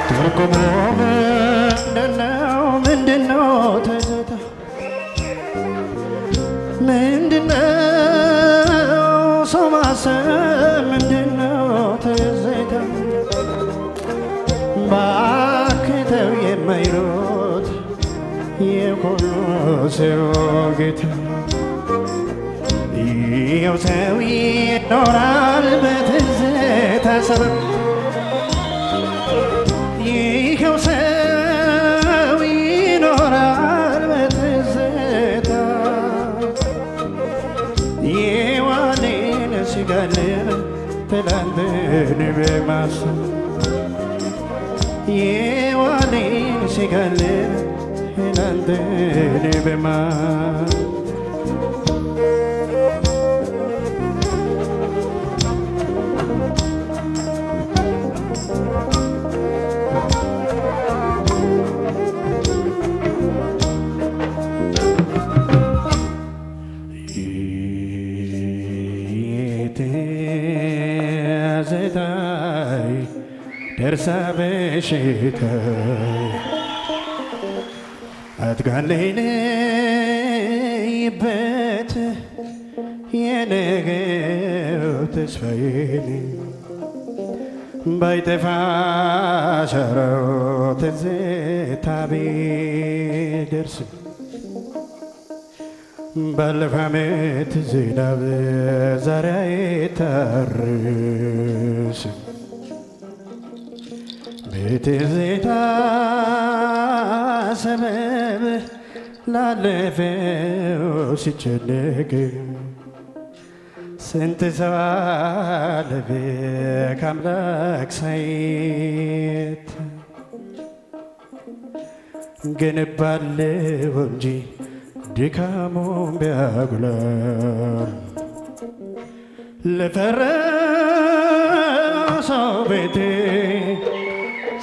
ትርጉሙ ምንድነው? ምንድነው ትዝታ? ምንድነው ሰው ማሰብ? ምንድነው ትዝታ? ባክተው የማይሉት የሁሉ ሰው ጌታ ይኸው ሰው ይኖራል በትዝታ ሰበብ ይኸው ሰው ይኖራል በትዝታ የዋኔን ሲጋልብ ትላንትን በማሰብ የዋኔን ሲጋልብ ትላንትን በማሰብ ትዝታይ ደርሳ በሽታይ አትጋለይልበት የነገው ተስፋዬን ባይጠፋ ሸረው ትዝታ ቢደርስም ባለፈ ዓመት ዝናብ ዛሬ አይታረስም በትዝታ ሰበብ ላለፈው ሲጨነቅ ስንት ሰው አለፈ ከአምላክ ሳይት ግን ባለው እንጂ ድካሙን ቢያጉላም ለፈረሰው ቤቴ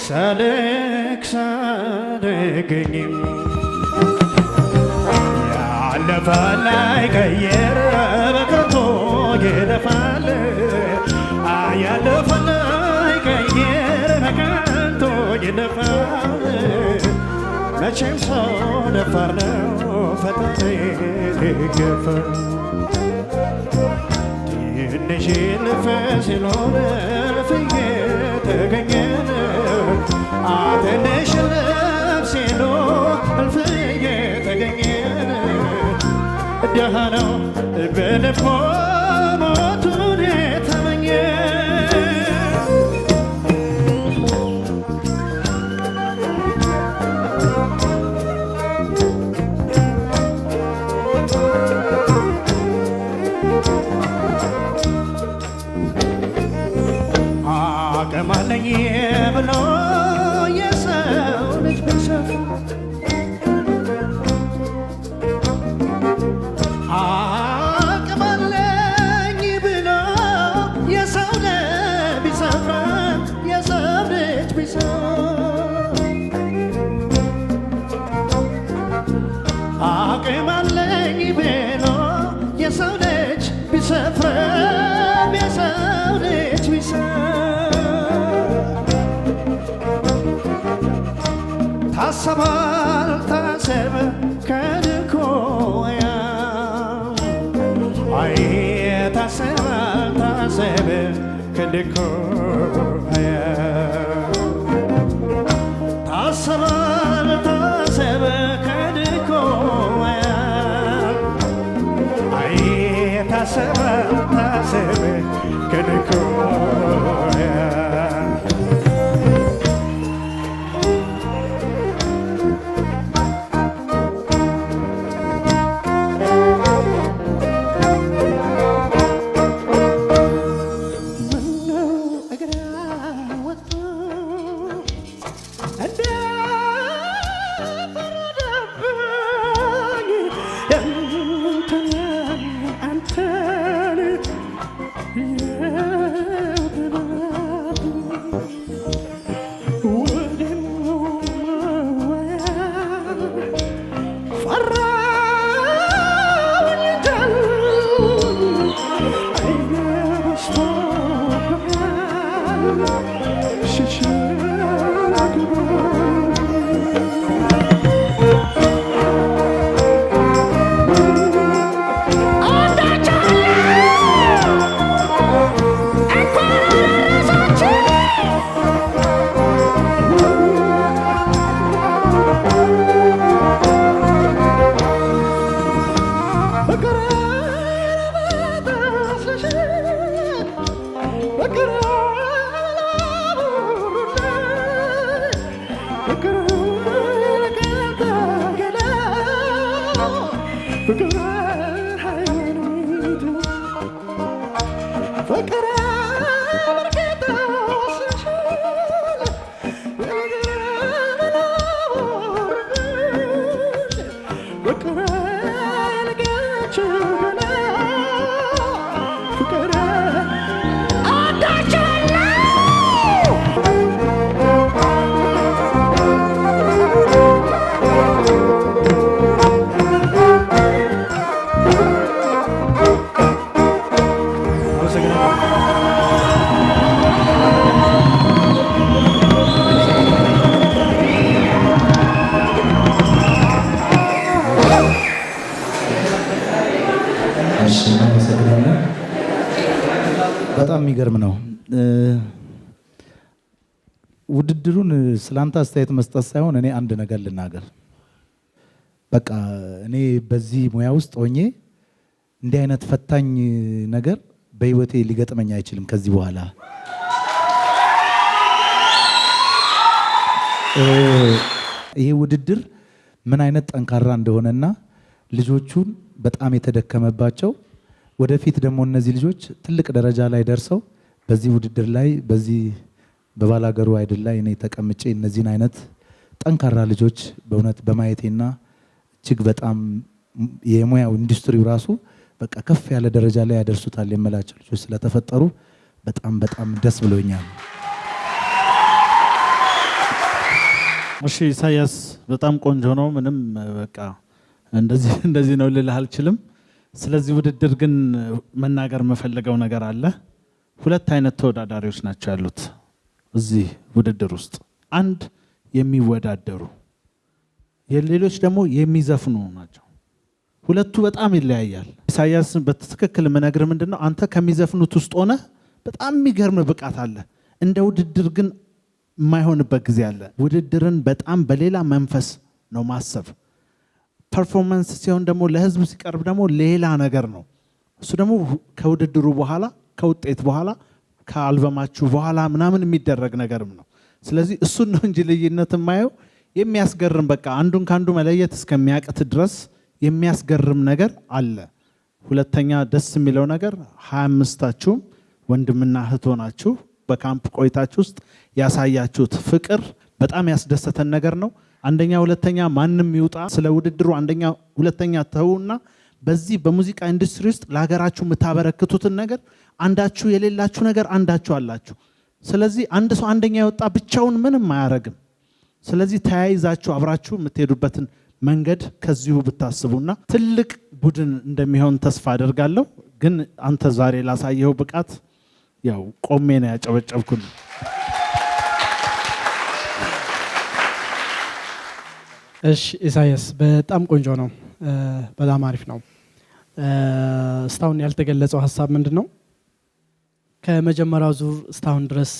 ሳለቅስ አልገኝም ያለፈ ላይቀየር በከንቱ ይለፋል ያለፈ ላይቀየር በከንቱ ይለፋል መቼም ሰው ደፋር ነው ፈጣሪ ሊገፋው ትንሽ ልፍ ሲኖር እልፍዬ ተገኘ ትንሽ ልፍ ሲኖር እልፍዬ ተገኘ ደሃ ነው በልቦ ሞቱን የተመኘ አቅም አለኝ ብሎ የሰው ልጅ ቢሰፍር አቅም አለኝ ብሎ የሰው ልጅ ቢሰፍር የሰው ልጅ ቢሰፍር አቅም አለኝ ብሎ የሰው ልጅ ቢሰፍር የሰው ልጅ ቢሰፍር ታሰበ አልታሰበ ከልኩ አይ ታሰበ አልታሰበ ከልኩ ታሰበ አልታሰበ ከልኩ አይ ታሰበ አልታሰበ ከልኩ ፍቅር ሃይማኖት ፍቅር በጣም የሚገርም ነው። ውድድሩን ስላንተ አስተያየት መስጠት ሳይሆን እኔ አንድ ነገር ልናገር። በቃ እኔ በዚህ ሙያ ውስጥ ሆኜ እንዲህ አይነት ፈታኝ ነገር በህይወቴ ሊገጥመኝ አይችልም ከዚህ በኋላ። ይሄ ውድድር ምን አይነት ጠንካራ እንደሆነና ልጆቹን በጣም የተደከመባቸው ወደፊት ደግሞ እነዚህ ልጆች ትልቅ ደረጃ ላይ ደርሰው በዚህ ውድድር ላይ በዚህ በባላገሩ አይደል ላይ እኔ ተቀምጬ እነዚህን አይነት ጠንካራ ልጆች በእውነት በማየቴና እጅግ በጣም የሙያው ኢንዱስትሪው ራሱ በቃ ከፍ ያለ ደረጃ ላይ ያደርሱታል የምላቸው ልጆች ስለተፈጠሩ በጣም በጣም ደስ ብሎኛል። እሺ ኢሳያስ በጣም ቆንጆ ነው። ምንም በቃ እንደዚህ ነው ልልህ አልችልም። ስለዚህ ውድድር ግን መናገር የምፈልገው ነገር አለ። ሁለት አይነት ተወዳዳሪዎች ናቸው ያሉት እዚህ ውድድር ውስጥ። አንድ የሚወዳደሩ የሌሎች ደግሞ የሚዘፍኑ ናቸው። ሁለቱ በጣም ይለያያል። ኢሳያስ በትክክል የምነግርህ ምንድነው አንተ ከሚዘፍኑት ውስጥ ሆነ በጣም የሚገርም ብቃት አለ። እንደ ውድድር ግን የማይሆንበት ጊዜ አለ። ውድድርን በጣም በሌላ መንፈስ ነው ማሰብ። ፐርፎርማንስ ሲሆን ደግሞ ለህዝብ ሲቀርብ ደግሞ ሌላ ነገር ነው። እሱ ደግሞ ከውድድሩ በኋላ ከውጤት በኋላ ከአልበማችሁ በኋላ ምናምን የሚደረግ ነገርም ነው። ስለዚህ እሱን ነው እንጂ ልዩነት የማየው የሚያስገርም በቃ አንዱን ካንዱ መለየት እስከሚያቅት ድረስ የሚያስገርም ነገር አለ። ሁለተኛ ደስ የሚለው ነገር 25ታችሁም ወንድምና እህት ሆናችሁ በካምፕ ቆይታችሁ ውስጥ ያሳያችሁት ፍቅር በጣም ያስደሰተን ነገር ነው። አንደኛ ሁለተኛ ማንም ይውጣ ስለ ውድድሩ አንደኛ ሁለተኛ ተውና በዚህ በሙዚቃ ኢንዱስትሪ ውስጥ ለሀገራችሁ የምታበረክቱትን ነገር አንዳችሁ የሌላችሁ ነገር አንዳችሁ አላችሁ። ስለዚህ አንድ ሰው አንደኛ የወጣ ብቻውን ምንም አያረግም። ስለዚህ ተያይዛችሁ አብራችሁ የምትሄዱበትን መንገድ ከዚሁ ብታስቡና ትልቅ ቡድን እንደሚሆን ተስፋ አደርጋለሁ። ግን አንተ ዛሬ ላሳየው ብቃት ያው ቆሜ ነው ያጨበጨብኩኝ። እሺ ኢሳያስ በጣም ቆንጆ ነው። በጣም አሪፍ ነው። እስካሁን ያልተገለጸው ሀሳብ ምንድነው? ከመጀመሪያው ዙር እስካሁን ድረስ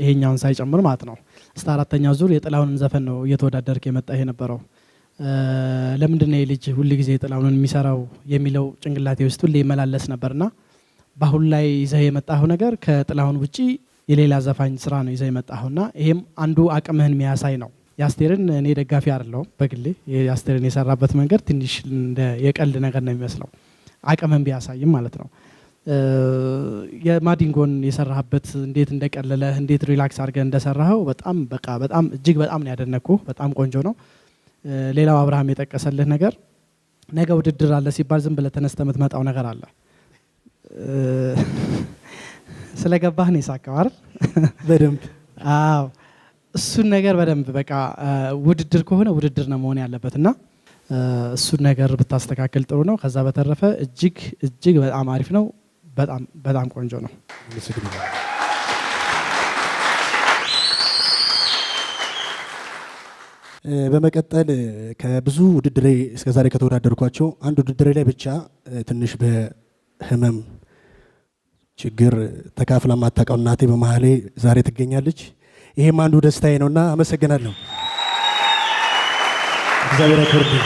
ይሄኛውን ሳይጨምር ማለት ነው እስከ አራተኛው ዙር የጥላሁንን ዘፈን ነው እየተወዳደርክ የመጣ የነበረው። ለምንድነው ልጅ ሁሉ ጊዜ ጥላሁንን የሚሰራው የሚለው ጭንቅላቴ ውስጥ ሁሌ ይመላለስ ነበርና በአሁን ላይ ይዘህ የመጣው ነገር ከጥላሁን ውጪ የሌላ ዘፋኝ ስራ ነው ይዘህ የመጣውና ይሄም አንዱ አቅምህን የሚያሳይ ነው። ያስቴርን እኔ ደጋፊ አይደለሁም በግሌ። ያስቴርን የሰራበት መንገድ ትንሽ እንደ የቀልድ ነገር ነው የሚመስለው አቅምህን ቢያሳይም ማለት ነው። የማዲንጎን የሰራበት እንዴት እንደቀለለ እንዴት ሪላክስ አድርገህ እንደሰራው በጣም በቃ በጣም እጅግ በጣም ነው ያደነኩህ። በጣም ቆንጆ ነው። ሌላው አብርሃም የጠቀሰልህ ነገር ነገ ውድድር አለ ሲባል ዝም ብለህ ተነስተህ የምትመጣው ነገር አለ። ስለገባህ ነው የሳቀው አይደል? በደንብ አዎ። እሱን ነገር በደንብ በቃ ውድድር ከሆነ ውድድር ነው መሆን ያለበትና እሱን ነገር ብታስተካክል ጥሩ ነው። ከዛ በተረፈ እጅግ በጣም አሪፍ ነው። በጣም ቆንጆ ነው። በመቀጠል ከብዙ ውድድር እስከዛሬ ከተወዳደርኳቸው አንድ ውድድር ላይ ብቻ ትንሽ በህመም ችግር ተካፍላ ማታውቀው እናቴ በመሀሌ ዛሬ ትገኛለች። ይሄም አንዱ ደስታዬ ነውና አመሰግናለሁ። እግዚአብሔር ያክብርልኝ።